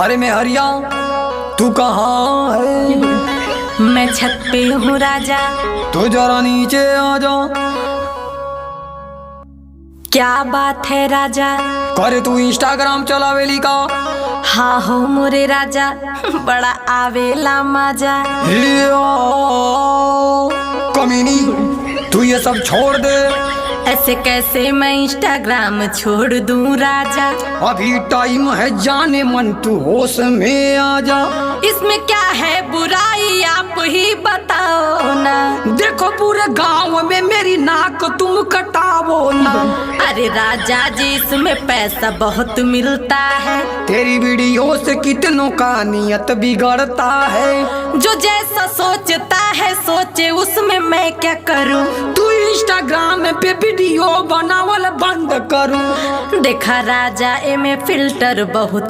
अरे मैं हरिया, तू कहाँ है? मैं छत पे हूँ राजा। तो जरा नीचे आ जा। क्या बात है राजा? करे तू इंस्टाग्राम चलावेली का? हाँ हो मोरे राजा, बड़ा आवेला मजा। कमीनी, तू ये सब छोड़ दे। ऐसे कैसे मैं इंस्टाग्राम छोड़ दूं राजा? अभी टाइम है जाने मन, तू होश में आ जा। इसमें क्या है बुराई, आप ही बताओ ना। देखो पूरे गांव में मेरी नाक तुम कटावो ना। अरे राजा जी, इसमें पैसा बहुत मिलता है। तेरी वीडियो से कितनों का नियत बिगड़ता है। जो जैसा सोचता है सोचे, उसमें मैं क्या करूं? तू इंस्टाग्राम पे वीडियो बनावल बंद करूं। देखा राजा, एमे फिल्टर बहुत